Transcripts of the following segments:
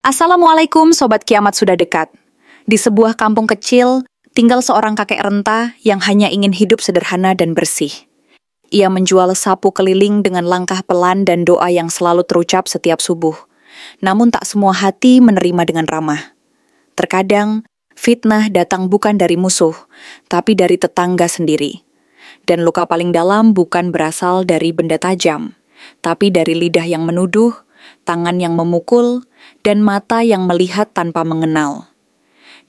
Assalamualaikum Sobat Kiamat sudah dekat. Di sebuah kampung kecil, tinggal seorang kakek renta yang hanya ingin hidup sederhana dan bersih. Ia menjual sapu keliling dengan langkah pelan dan doa yang selalu terucap setiap subuh. Namun tak semua hati menerima dengan ramah. Terkadang, fitnah datang bukan dari musuh, tapi dari tetangga sendiri. Dan luka paling dalam bukan berasal dari benda tajam, tapi dari lidah yang menuduh, tangan yang memukul, dan mata yang melihat tanpa mengenal.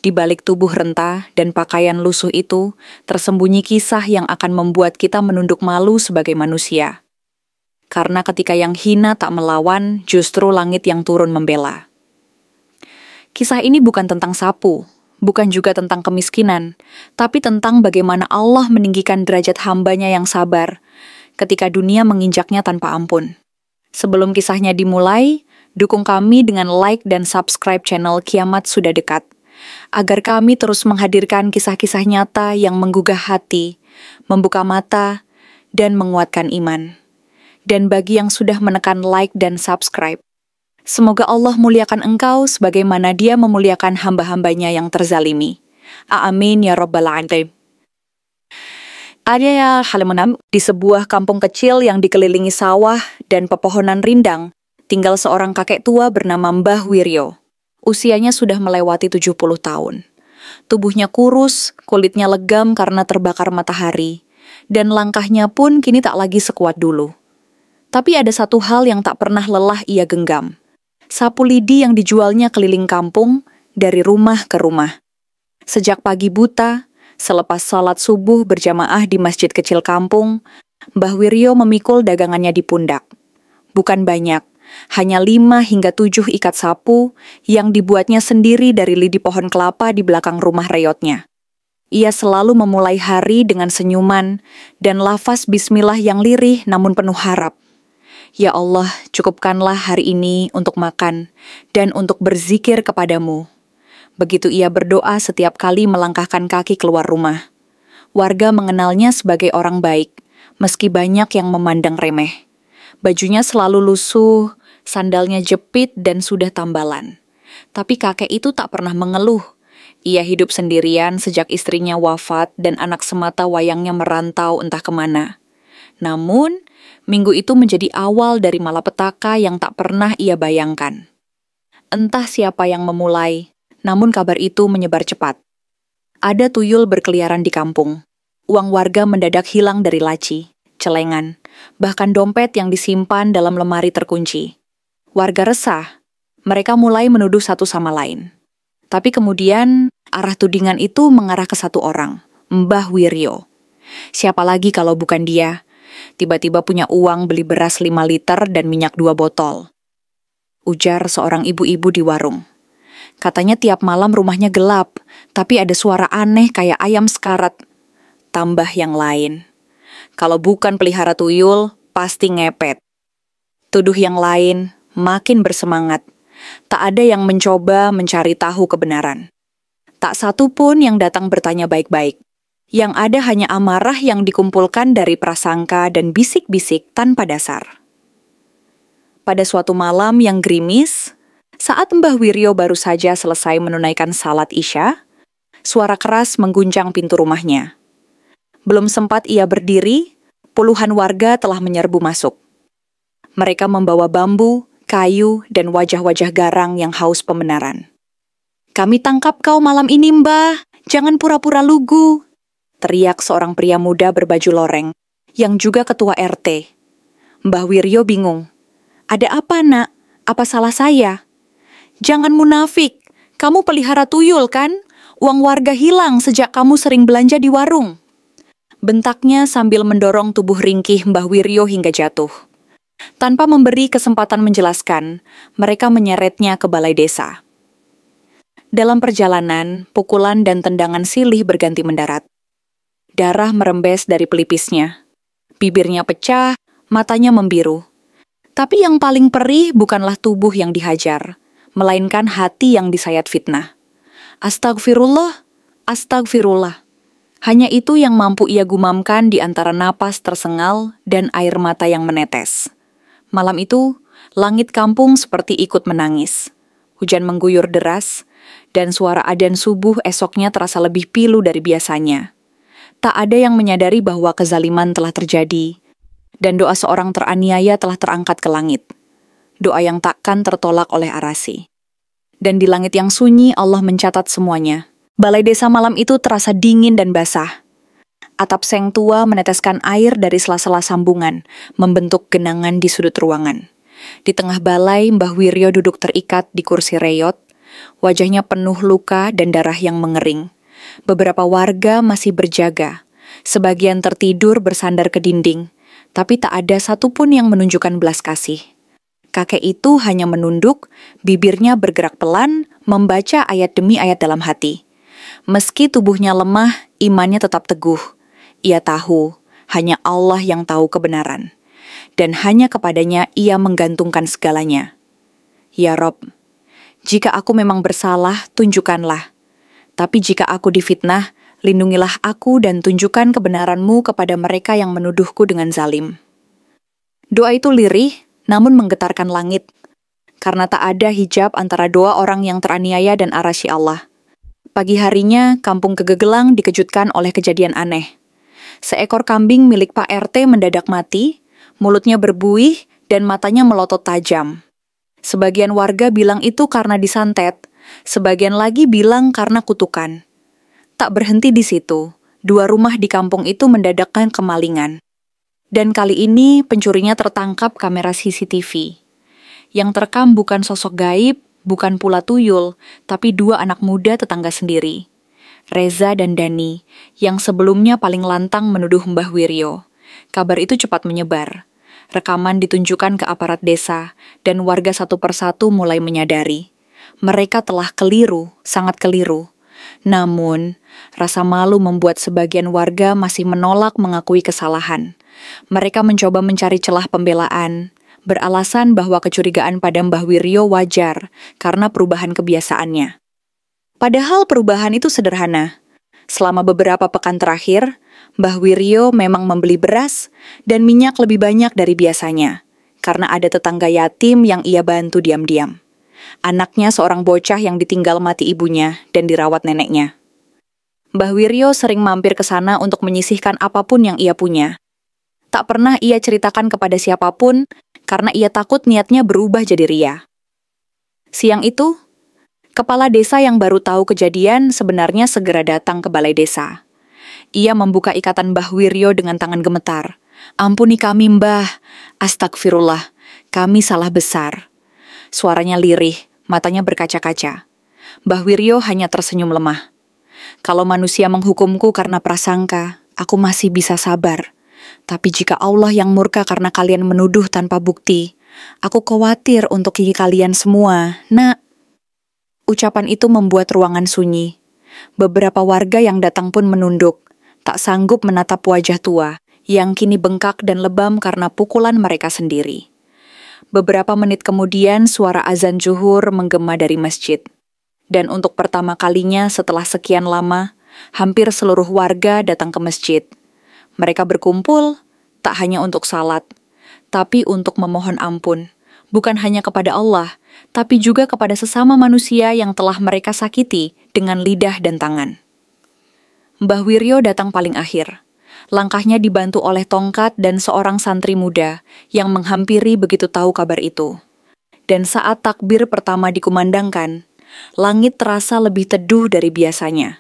Di balik tubuh renta dan pakaian lusuh itu, tersembunyi kisah yang akan membuat kita menunduk malu sebagai manusia. Karena ketika yang hina tak melawan, justru langit yang turun membela. Kisah ini bukan tentang sapu, bukan juga tentang kemiskinan, tapi tentang bagaimana Allah meninggikan derajat hambanya yang sabar ketika dunia menginjaknya tanpa ampun. Sebelum kisahnya dimulai, dukung kami dengan like dan subscribe channel Kiamat Sudah Dekat, agar kami terus menghadirkan kisah-kisah nyata yang menggugah hati, membuka mata, dan menguatkan iman. Dan bagi yang sudah menekan like dan subscribe, semoga Allah muliakan engkau sebagaimana Dia memuliakan hamba-hambanya yang terzalimi. Amin ya Rabbal Alamin. Ada halaman di sebuah kampung kecil yang dikelilingi sawah dan pepohonan rindang, tinggal seorang kakek tua bernama Mbah Wiryo. Usianya sudah melewati 70 tahun. Tubuhnya kurus, kulitnya legam karena terbakar matahari, dan langkahnya pun kini tak lagi sekuat dulu. Tapi ada satu hal yang tak pernah lelah ia genggam. Sapu lidi yang dijualnya keliling kampung, dari rumah ke rumah. Sejak pagi buta, selepas salat subuh berjamaah di masjid kecil kampung, Mbah Wiryo memikul dagangannya di pundak. Bukan banyak, hanya 5 hingga 7 ikat sapu yang dibuatnya sendiri dari lidi pohon kelapa di belakang rumah reyotnya. Ia selalu memulai hari dengan senyuman dan lafaz bismillah yang lirih namun penuh harap. Ya Allah, cukupkanlah hari ini untuk makan dan untuk berzikir kepadamu. Begitu ia berdoa setiap kali melangkahkan kaki keluar rumah. Warga mengenalnya sebagai orang baik, meski banyak yang memandang remeh. Bajunya selalu lusuh, sandalnya jepit dan sudah tambalan. Tapi kakek itu tak pernah mengeluh. Ia hidup sendirian sejak istrinya wafat dan anak semata wayangnya merantau entah kemana. Namun, minggu itu menjadi awal dari malapetaka yang tak pernah ia bayangkan. Entah siapa yang memulai, namun kabar itu menyebar cepat. Ada tuyul berkeliaran di kampung. Uang warga mendadak hilang dari laci, celengan, bahkan dompet yang disimpan dalam lemari terkunci. Warga resah. Mereka mulai menuduh satu sama lain. Tapi kemudian, arah tudingan itu mengarah ke satu orang, Mbah Wiryo. Siapa lagi kalau bukan dia? Tiba-tiba punya uang beli beras 5 liter dan minyak 2 botol. Ujar seorang ibu-ibu di warung. Katanya tiap malam rumahnya gelap, tapi ada suara aneh kayak ayam sekarat. Tambah yang lain. Kalau bukan pelihara tuyul, pasti ngepet. Tuduh yang lain, makin bersemangat. Tak ada yang mencoba mencari tahu kebenaran. Tak satu pun yang datang bertanya baik-baik. Yang ada hanya amarah yang dikumpulkan dari prasangka dan bisik-bisik tanpa dasar. Pada suatu malam yang gerimis, saat Mbah Wiryo baru saja selesai menunaikan salat Isya, suara keras mengguncang pintu rumahnya. Belum sempat ia berdiri, puluhan warga telah menyerbu masuk. Mereka membawa bambu, kayu, dan wajah-wajah garang yang haus pembenaran. "Kami tangkap kau malam ini, Mbah. Jangan pura-pura lugu," teriak seorang pria muda berbaju loreng, yang juga ketua RT. Mbah Wiryo bingung. "Ada apa, Nak? Apa salah saya?" "Jangan munafik, kamu pelihara tuyul kan? Uang warga hilang sejak kamu sering belanja di warung." Bentaknya sambil mendorong tubuh ringkih Mbah Wiryo hingga jatuh. Tanpa memberi kesempatan menjelaskan, mereka menyeretnya ke balai desa. Dalam perjalanan, pukulan dan tendangan silih berganti mendarat. Darah merembes dari pelipisnya. Bibirnya pecah, matanya membiru. Tapi yang paling perih bukanlah tubuh yang dihajar, melainkan hati yang disayat fitnah. Astagfirullah, astagfirullah. Hanya itu yang mampu ia gumamkan di antara napas tersengal dan air mata yang menetes. Malam itu, langit kampung seperti ikut menangis. Hujan mengguyur deras, dan suara adzan subuh esoknya terasa lebih pilu dari biasanya. Tak ada yang menyadari bahwa kezaliman telah terjadi, dan doa seorang teraniaya telah terangkat ke langit. Doa yang takkan tertolak oleh Arasi. Dan di langit yang sunyi, Allah mencatat semuanya. Balai desa malam itu terasa dingin dan basah. Atap seng tua meneteskan air dari sela-sela sambungan, membentuk genangan di sudut ruangan. Di tengah balai, Mbah Wiryo duduk terikat di kursi reyot, wajahnya penuh luka dan darah yang mengering. Beberapa warga masih berjaga, sebagian tertidur bersandar ke dinding, tapi tak ada satupun yang menunjukkan belas kasih. Kakek itu hanya menunduk, bibirnya bergerak pelan, membaca ayat demi ayat dalam hati. Meski tubuhnya lemah, imannya tetap teguh. Ia tahu, hanya Allah yang tahu kebenaran. Dan hanya kepadanya ia menggantungkan segalanya. Ya Rob, jika aku memang bersalah, tunjukkanlah. Tapi jika aku difitnah, lindungilah aku dan tunjukkan kebenaran-Mu kepada mereka yang menuduhku dengan zalim. Doa itu lirih, namun menggetarkan langit. Karena tak ada hijab antara dua orang yang teraniaya dan arasy Allah. Pagi harinya, kampung Kegegelang dikejutkan oleh kejadian aneh. Seekor kambing milik Pak RT mendadak mati, mulutnya berbuih, dan matanya melotot tajam. Sebagian warga bilang itu karena disantet, sebagian lagi bilang karena kutukan. Tak berhenti di situ, 2 rumah di kampung itu mendadakkan kemalingan. Dan kali ini pencurinya tertangkap kamera CCTV. Yang terekam bukan sosok gaib, bukan pula tuyul, tapi 2 anak muda tetangga sendiri. Reza dan Dani, yang sebelumnya paling lantang menuduh Mbah Wiryo. Kabar itu cepat menyebar. Rekaman ditunjukkan ke aparat desa, dan warga satu persatu mulai menyadari. Mereka telah keliru, sangat keliru. Namun, rasa malu membuat sebagian warga masih menolak mengakui kesalahan. Mereka mencoba mencari celah pembelaan, beralasan bahwa kecurigaan pada Mbah Wiryo wajar karena perubahan kebiasaannya. Padahal perubahan itu sederhana. Selama beberapa pekan terakhir, Mbah Wiryo memang membeli beras dan minyak lebih banyak dari biasanya, karena ada tetangga yatim yang ia bantu diam-diam. Anaknya seorang bocah yang ditinggal mati ibunya dan dirawat neneknya. Mbah Wiryo sering mampir ke sana untuk menyisihkan apapun yang ia punya. Tak pernah ia ceritakan kepada siapapun, karena ia takut niatnya berubah jadi ria. Siang itu, kepala desa yang baru tahu kejadian sebenarnya segera datang ke balai desa. Ia membuka ikatan Mbah Wiryo dengan tangan gemetar. "Ampuni kami, Mbah. Astagfirullah, kami salah besar." Suaranya lirih, matanya berkaca-kaca. Mbah Wiryo hanya tersenyum lemah. "Kalau manusia menghukumku karena prasangka, aku masih bisa sabar. Tapi jika Allah yang murka karena kalian menuduh tanpa bukti, aku khawatir untuk kalian semua, Nak." Ucapan itu membuat ruangan sunyi. Beberapa warga yang datang pun menunduk, tak sanggup menatap wajah tua, yang kini bengkak dan lebam karena pukulan mereka sendiri. Beberapa menit kemudian suara azan zuhur menggema dari masjid. Dan untuk pertama kalinya setelah sekian lama, hampir seluruh warga datang ke masjid. Mereka berkumpul, tak hanya untuk salat, tapi untuk memohon ampun. Bukan hanya kepada Allah, tapi juga kepada sesama manusia yang telah mereka sakiti dengan lidah dan tangan. Mbah Wiryo datang paling akhir. Langkahnya dibantu oleh tongkat dan seorang santri muda yang menghampiri begitu tahu kabar itu. Dan saat takbir pertama dikumandangkan, langit terasa lebih teduh dari biasanya.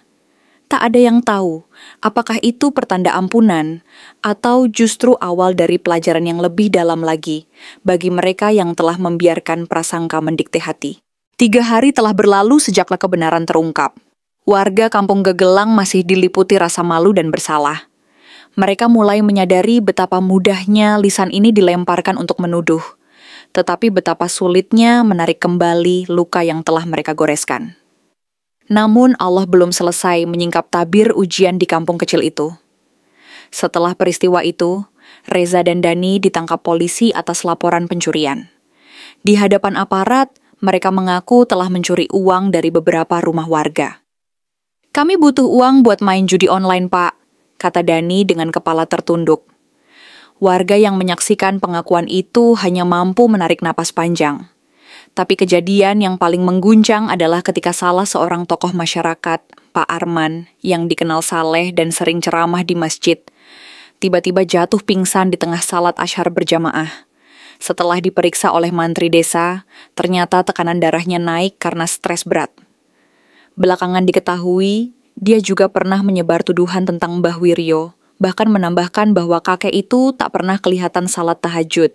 Tak ada yang tahu apakah itu pertanda ampunan atau justru awal dari pelajaran yang lebih dalam lagi bagi mereka yang telah membiarkan prasangka mendikte hati. 3 hari telah berlalu sejaklah kebenaran terungkap. Warga kampung Gegelang masih diliputi rasa malu dan bersalah. Mereka mulai menyadari betapa mudahnya lisan ini dilemparkan untuk menuduh, tetapi betapa sulitnya menarik kembali luka yang telah mereka goreskan. Namun Allah belum selesai menyingkap tabir ujian di kampung kecil itu. Setelah peristiwa itu, Reza dan Dani ditangkap polisi atas laporan pencurian. Di hadapan aparat, mereka mengaku telah mencuri uang dari beberapa rumah warga. "Kami butuh uang buat main judi online, Pak," kata Dani dengan kepala tertunduk. Warga yang menyaksikan pengakuan itu hanya mampu menarik napas panjang. Tapi kejadian yang paling mengguncang adalah ketika salah seorang tokoh masyarakat, Pak Arman, yang dikenal saleh dan sering ceramah di masjid, tiba-tiba jatuh pingsan di tengah salat asyhar berjamaah. Setelah diperiksa oleh mantri desa, ternyata tekanan darahnya naik karena stres berat. Belakangan diketahui, dia juga pernah menyebar tuduhan tentang Mbah Wiryo, bahkan menambahkan bahwa kakek itu tak pernah kelihatan salat tahajud.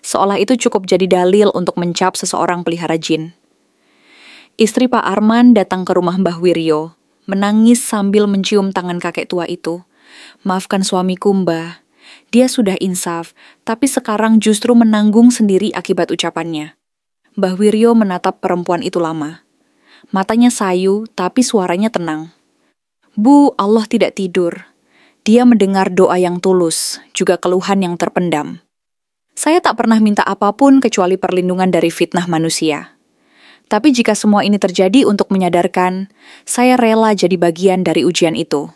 Seolah itu cukup jadi dalil untuk mencap seseorang pelihara jin. Istri Pak Arman datang ke rumah Mbah Wiryo, menangis sambil mencium tangan kakek tua itu. "Maafkan suamiku, Mbah. Dia sudah insaf, tapi sekarang justru menanggung sendiri akibat ucapannya." Mbah Wiryo menatap perempuan itu lama. Matanya sayu, tapi suaranya tenang. "Bu, Allah tidak tidur. Dia mendengar doa yang tulus, juga keluhan yang terpendam. Saya tak pernah minta apapun kecuali perlindungan dari fitnah manusia. Tapi jika semua ini terjadi untuk menyadarkan, saya rela jadi bagian dari ujian itu."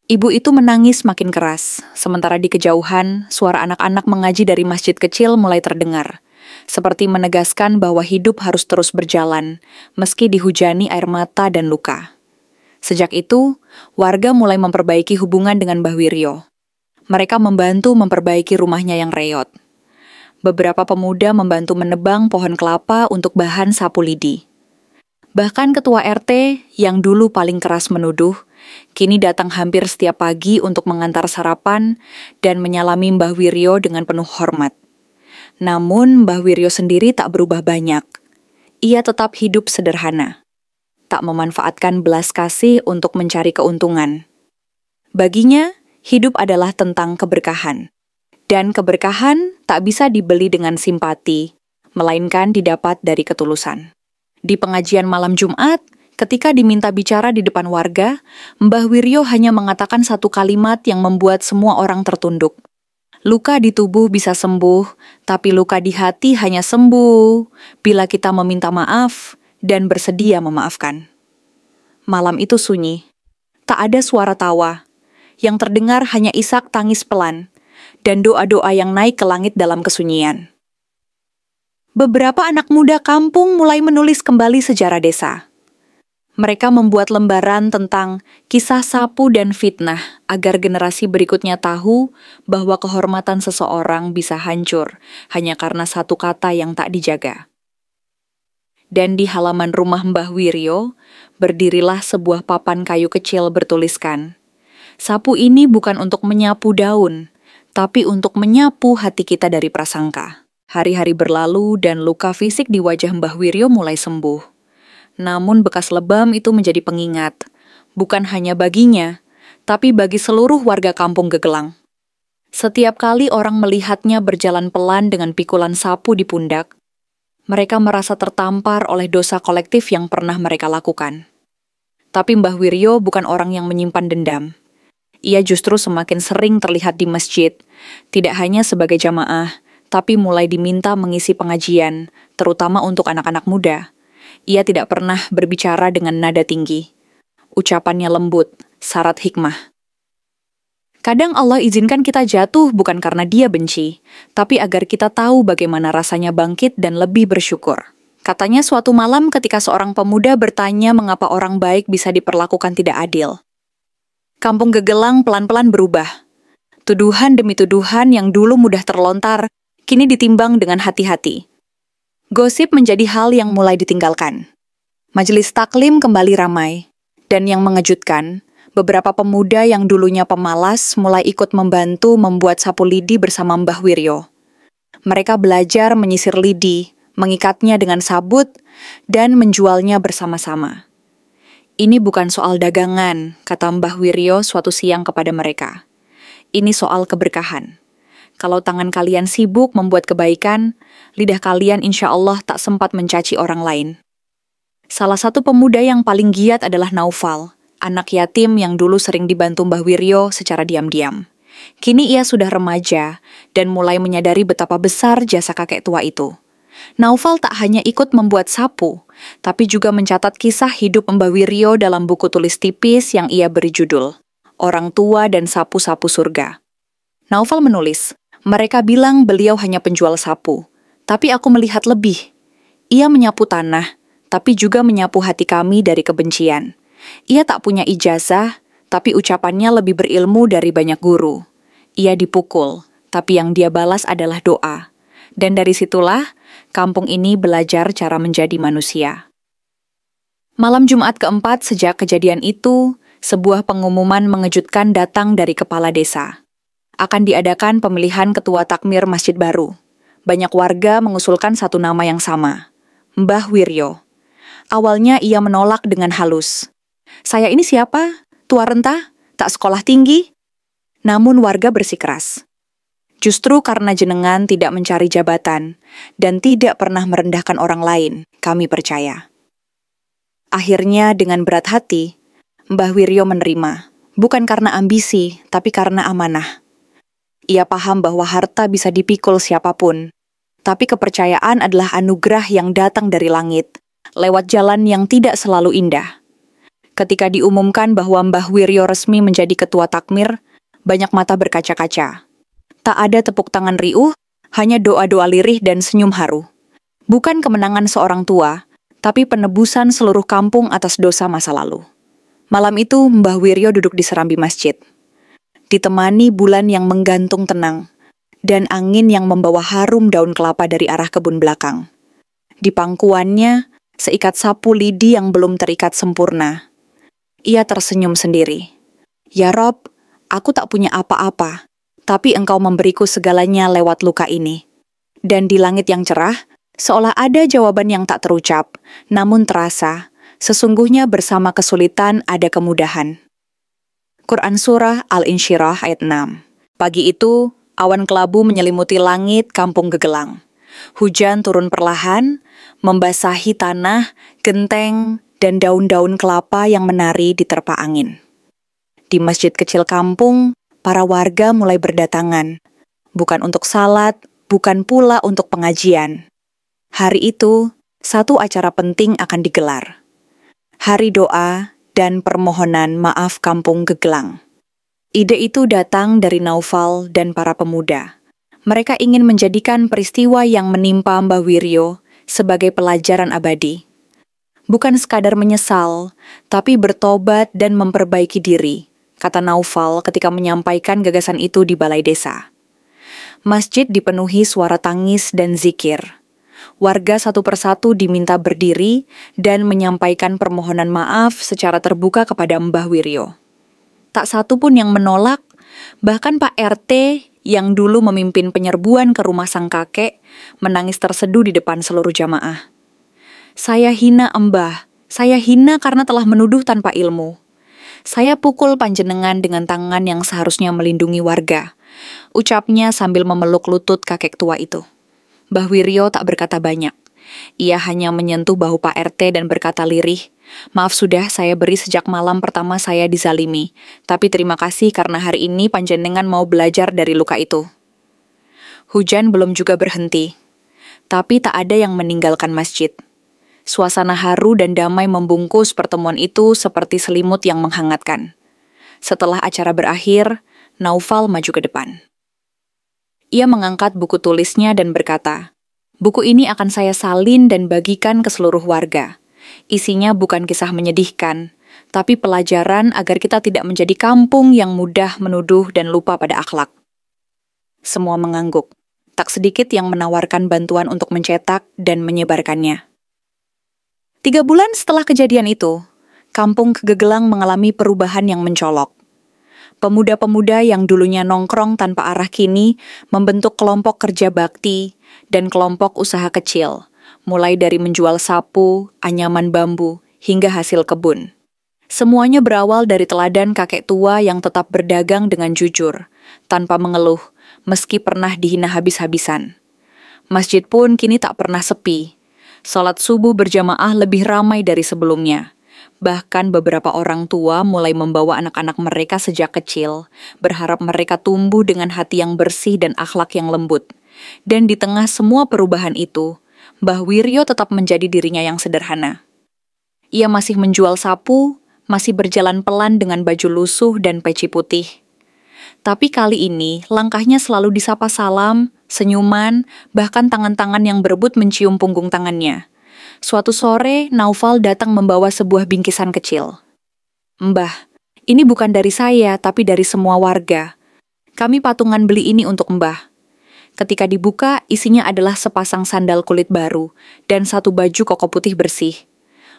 Ibu itu menangis makin keras, sementara di kejauhan, suara anak-anak mengaji dari masjid kecil mulai terdengar. Seperti menegaskan bahwa hidup harus terus berjalan, meski dihujani air mata dan luka. Sejak itu, warga mulai memperbaiki hubungan dengan Mbah Wiryo. Mereka membantu memperbaiki rumahnya yang reot. Beberapa pemuda membantu menebang pohon kelapa untuk bahan sapu lidi. Bahkan ketua RT yang dulu paling keras menuduh, kini datang hampir setiap pagi untuk mengantar sarapan dan menyalami Mbah Wiryo dengan penuh hormat. Namun Mbah Wiryo sendiri tak berubah banyak. Ia tetap hidup sederhana, tak memanfaatkan belas kasih untuk mencari keuntungan. Baginya, hidup adalah tentang keberkahan. Dan keberkahan tak bisa dibeli dengan simpati, melainkan didapat dari ketulusan. Di pengajian malam Jumat, ketika diminta bicara di depan warga, Mbah Wiryo hanya mengatakan satu kalimat yang membuat semua orang tertunduk. "Luka di tubuh bisa sembuh, tapi luka di hati hanya sembuh bila kita meminta maaf dan bersedia memaafkan." Malam itu sunyi. Tak ada suara tawa. Yang terdengar hanya isak tangis pelan dan doa-doa yang naik ke langit dalam kesunyian. Beberapa anak muda kampung mulai menulis kembali sejarah desa. Mereka membuat lembaran tentang kisah sapu dan fitnah agar generasi berikutnya tahu bahwa kehormatan seseorang bisa hancur hanya karena satu kata yang tak dijaga. Dan di halaman rumah Mbah Wiryo, berdirilah sebuah papan kayu kecil bertuliskan, "Sapu ini bukan untuk menyapu daun, tapi untuk menyapu hati kita dari prasangka." Hari-hari berlalu dan luka fisik di wajah Mbah Wiryo mulai sembuh. Namun bekas lebam itu menjadi pengingat, bukan hanya baginya, tapi bagi seluruh warga kampung Gegelang. Setiap kali orang melihatnya berjalan pelan dengan pikulan sapu di pundak, mereka merasa tertampar oleh dosa kolektif yang pernah mereka lakukan. Tapi Mbah Wiryo bukan orang yang menyimpan dendam. Ia justru semakin sering terlihat di masjid, tidak hanya sebagai jamaah, tapi mulai diminta mengisi pengajian, terutama untuk anak-anak muda. Ia tidak pernah berbicara dengan nada tinggi. Ucapannya lembut, syarat hikmah. Kadang Allah izinkan kita jatuh bukan karena Dia benci, tapi agar kita tahu bagaimana rasanya bangkit dan lebih bersyukur. Katanya suatu malam ketika seorang pemuda bertanya mengapa orang baik bisa diperlakukan tidak adil. Kampung Gegelang pelan-pelan berubah. Tuduhan demi tuduhan yang dulu mudah terlontar, kini ditimbang dengan hati-hati. Gosip menjadi hal yang mulai ditinggalkan. Majelis taklim kembali ramai. Dan yang mengejutkan, beberapa pemuda yang dulunya pemalas mulai ikut membantu membuat sapu lidi bersama Mbah Wiryo. Mereka belajar menyisir lidi, mengikatnya dengan sabut, dan menjualnya bersama-sama. "Ini bukan soal dagangan," kata Mbah Wiryo suatu siang kepada mereka. "Ini soal keberkahan. Kalau tangan kalian sibuk membuat kebaikan, lidah kalian insya Allah tak sempat mencaci orang lain." Salah satu pemuda yang paling giat adalah Naufal, anak yatim yang dulu sering dibantu Mbah Wiryo secara diam-diam. Kini ia sudah remaja dan mulai menyadari betapa besar jasa kakek tua itu. Naufal tak hanya ikut membuat sapu, tapi juga mencatat kisah hidup Mbah Wiryo dalam buku tulis tipis yang ia beri judul Orang Tua dan Sapu-Sapu Surga. Naufal menulis, "Mereka bilang beliau hanya penjual sapu, tapi aku melihat lebih. Ia menyapu tanah, tapi juga menyapu hati kami dari kebencian. Ia tak punya ijazah, tapi ucapannya lebih berilmu dari banyak guru. Ia dipukul, tapi yang dia balas adalah doa. Dan dari situlah, kampung ini belajar cara menjadi manusia. Malam Jumat keempat sejak kejadian itu, sebuah pengumuman mengejutkan datang dari kepala desa. Akan diadakan pemilihan ketua takmir masjid baru. Banyak warga mengusulkan satu nama yang sama, Mbah Wiryo. Awalnya ia menolak dengan halus. Saya ini siapa? Tua renta? Tak sekolah tinggi? Namun warga bersikeras. Justru karena jenengan tidak mencari jabatan dan tidak pernah merendahkan orang lain, kami percaya. Akhirnya dengan berat hati, Mbah Wiryo menerima, bukan karena ambisi, tapi karena amanah. Ia paham bahwa harta bisa dipikul siapapun, tapi kepercayaan adalah anugerah yang datang dari langit, lewat jalan yang tidak selalu indah. Ketika diumumkan bahwa Mbah Wiryo resmi menjadi ketua takmir, banyak mata berkaca-kaca. Tak ada tepuk tangan riuh, hanya doa-doa lirih dan senyum haru. Bukan kemenangan seorang tua, tapi penebusan seluruh kampung atas dosa masa lalu. Malam itu, Mbah Wiryo duduk di serambi masjid. Ditemani bulan yang menggantung tenang, dan angin yang membawa harum daun kelapa dari arah kebun belakang. Di pangkuannya, seikat sapu lidi yang belum terikat sempurna. Ia tersenyum sendiri. Ya Rob, aku tak punya apa-apa, tapi Engkau memberiku segalanya lewat luka ini. Dan di langit yang cerah, seolah ada jawaban yang tak terucap, namun terasa, sesungguhnya bersama kesulitan ada kemudahan. Quran Surah Al-Insyirah ayat 6. Pagi itu, awan kelabu menyelimuti langit kampung Gegelang. Hujan turun perlahan, membasahi tanah, genteng, dan daun-daun kelapa yang menari di terpa angin. Di masjid kecil kampung, para warga mulai berdatangan. Bukan untuk salat, bukan pula untuk pengajian. Hari itu, satu acara penting akan digelar. Hari doa dan permohonan maaf kampung Gegelang. Ide itu datang dari Naufal dan para pemuda. Mereka ingin menjadikan peristiwa yang menimpa Mbah Wiryo sebagai pelajaran abadi. Bukan sekadar menyesal, tapi bertobat dan memperbaiki diri, kata Naufal ketika menyampaikan gagasan itu di balai desa. Masjid dipenuhi suara tangis dan zikir. Warga satu persatu diminta berdiri dan menyampaikan permohonan maaf secara terbuka kepada Mbah Wiryo. Tak satu pun yang menolak, bahkan Pak RT yang dulu memimpin penyerbuan ke rumah sang kakek menangis terseduh di depan seluruh jamaah. Saya hina Mbah, saya hina karena telah menuduh tanpa ilmu. Saya pukul panjenengan dengan tangan yang seharusnya melindungi warga, ucapnya sambil memeluk lutut kakek tua itu. Mbah Wiryo tak berkata banyak. Ia hanya menyentuh bahu Pak RT dan berkata lirih, "Maaf sudah saya beri sejak malam pertama saya dizalimi, tapi terima kasih karena hari ini panjenengan mau belajar dari luka itu." Hujan belum juga berhenti, tapi tak ada yang meninggalkan masjid. Suasana haru dan damai membungkus pertemuan itu seperti selimut yang menghangatkan. Setelah acara berakhir, Naufal maju ke depan. Ia mengangkat buku tulisnya dan berkata, "Buku ini akan saya salin dan bagikan ke seluruh warga. Isinya bukan kisah menyedihkan, tapi pelajaran agar kita tidak menjadi kampung yang mudah menuduh dan lupa pada akhlak." Semua mengangguk. Tak sedikit yang menawarkan bantuan untuk mencetak dan menyebarkannya. 3 bulan setelah kejadian itu, kampung Gegelang mengalami perubahan yang mencolok. Pemuda-pemuda yang dulunya nongkrong tanpa arah kini membentuk kelompok kerja bakti dan kelompok usaha kecil, mulai dari menjual sapu, anyaman bambu, hingga hasil kebun. Semuanya berawal dari teladan kakek tua yang tetap berdagang dengan jujur, tanpa mengeluh, meski pernah dihina habis-habisan. Masjid pun kini tak pernah sepi. Salat subuh berjamaah lebih ramai dari sebelumnya. Bahkan beberapa orang tua mulai membawa anak-anak mereka sejak kecil, berharap mereka tumbuh dengan hati yang bersih dan akhlak yang lembut. Dan di tengah semua perubahan itu, Mbah Wiryo tetap menjadi dirinya yang sederhana. Ia masih menjual sapu, masih berjalan pelan dengan baju lusuh dan peci putih. Tapi kali ini, langkahnya selalu disapa salam, senyuman, bahkan tangan-tangan yang berebut mencium punggung tangannya. Suatu sore, Naufal datang membawa sebuah bingkisan kecil. "Mbah, ini bukan dari saya, tapi dari semua warga. Kami patungan beli ini untuk Mbah." Ketika dibuka, isinya adalah sepasang sandal kulit baru dan satu baju koko putih bersih.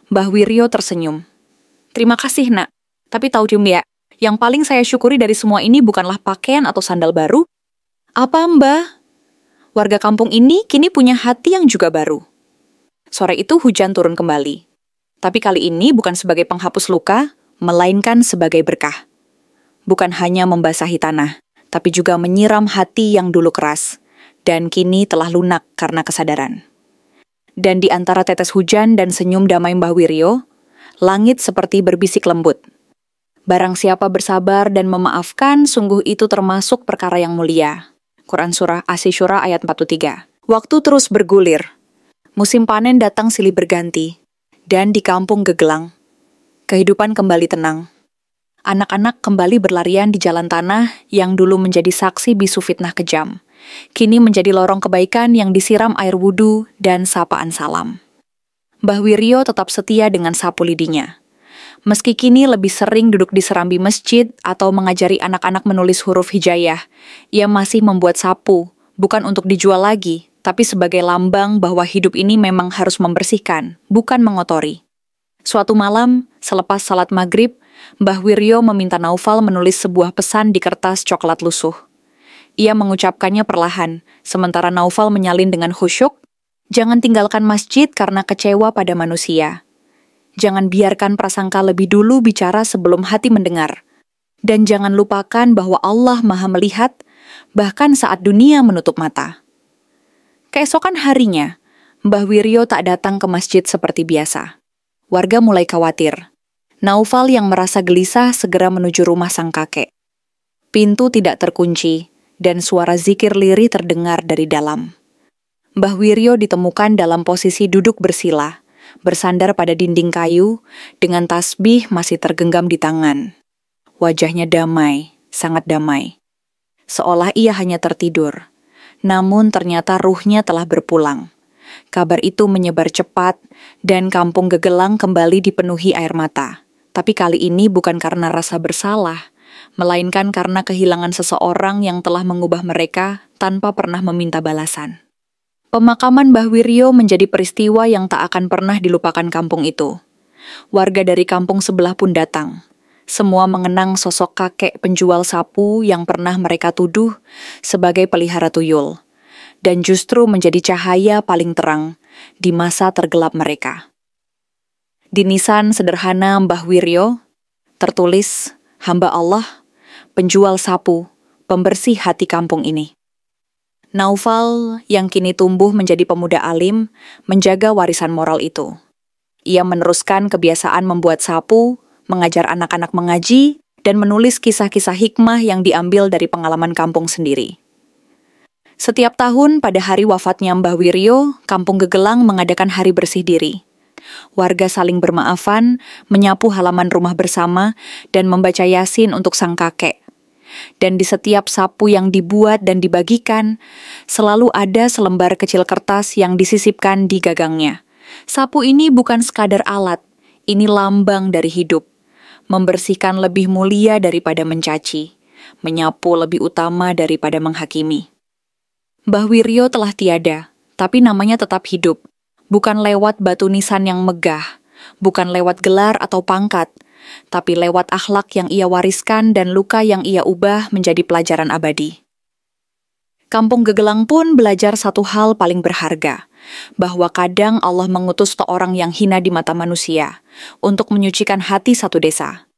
Mbah Wiryo tersenyum. "Terima kasih, Nak. Tapi tahu ya, yang paling saya syukuri dari semua ini bukanlah pakaian atau sandal baru." "Apa, Mbah?" "Warga kampung ini kini punya hati yang juga baru." Sore itu hujan turun kembali. Tapi kali ini bukan sebagai penghapus luka, melainkan sebagai berkah. Bukan hanya membasahi tanah, tapi juga menyiram hati yang dulu keras, dan kini telah lunak karena kesadaran. Dan di antara tetes hujan dan senyum damai Mbah Wiryo, langit seperti berbisik lembut. Barang siapa bersabar dan memaafkan, sungguh itu termasuk perkara yang mulia. Quran Surah Asy-Syura ayat 43. Waktu terus bergulir. Musim panen datang silih berganti, dan di kampung Gegelang, kehidupan kembali tenang. Anak-anak kembali berlarian di jalan tanah yang dulu menjadi saksi bisu fitnah kejam. Kini menjadi lorong kebaikan yang disiram air wudhu dan sapaan salam. Mbah Wiryo tetap setia dengan sapu lidinya. Meski kini lebih sering duduk di serambi masjid atau mengajari anak-anak menulis huruf hijayah, ia masih membuat sapu, bukan untuk dijual lagi, tapi sebagai lambang bahwa hidup ini memang harus membersihkan, bukan mengotori. Suatu malam, selepas salat maghrib, Mbah Wiryo meminta Naufal menulis sebuah pesan di kertas coklat lusuh. Ia mengucapkannya perlahan, sementara Naufal menyalin dengan khusyuk, "Jangan tinggalkan masjid karena kecewa pada manusia. Jangan biarkan prasangka lebih dulu bicara sebelum hati mendengar. Dan jangan lupakan bahwa Allah Maha melihat, bahkan saat dunia menutup mata." Keesokan harinya, Mbah Wiryo tak datang ke masjid seperti biasa. Warga mulai khawatir. Naufal yang merasa gelisah segera menuju rumah sang kakek. Pintu tidak terkunci, dan suara zikir lirih terdengar dari dalam. Mbah Wiryo ditemukan dalam posisi duduk bersila, bersandar pada dinding kayu, dengan tasbih masih tergenggam di tangan. Wajahnya damai, sangat damai. Seolah ia hanya tertidur. Namun ternyata ruhnya telah berpulang. Kabar itu menyebar cepat, dan kampung Gegelang kembali dipenuhi air mata. Tapi kali ini bukan karena rasa bersalah, melainkan karena kehilangan seseorang yang telah mengubah mereka tanpa pernah meminta balasan. Pemakaman Mbah Wiryo menjadi peristiwa yang tak akan pernah dilupakan kampung itu. Warga dari kampung sebelah pun datang. Semua mengenang sosok kakek penjual sapu yang pernah mereka tuduh sebagai pelihara tuyul, dan justru menjadi cahaya paling terang di masa tergelap mereka. Di nisan sederhana Mbah Wiryo, tertulis, "Hamba Allah, penjual sapu, pembersih hati kampung ini." Naufal, yang kini tumbuh menjadi pemuda alim, menjaga warisan moral itu. Ia meneruskan kebiasaan membuat sapu, mengajar anak-anak mengaji, dan menulis kisah-kisah hikmah yang diambil dari pengalaman kampung sendiri. Setiap tahun pada hari wafatnya Mbah Wiryo, kampung Gegelang mengadakan hari bersih diri. Warga saling bermaafan, menyapu halaman rumah bersama, dan membaca Yasin untuk sang kakek. Dan di setiap sapu yang dibuat dan dibagikan, selalu ada selembar kecil kertas yang disisipkan di gagangnya. Sapu ini bukan sekadar alat, ini lambang dari hidup. Membersihkan lebih mulia daripada mencaci, menyapu lebih utama daripada menghakimi. Mbah Wiryo telah tiada, tapi namanya tetap hidup. Bukan lewat batu nisan yang megah, bukan lewat gelar atau pangkat, tapi lewat akhlak yang ia wariskan dan luka yang ia ubah menjadi pelajaran abadi. Kampung Gegelang pun belajar satu hal paling berharga, bahwa kadang Allah mengutus seorang yang hina di mata manusia untuk menyucikan hati satu desa.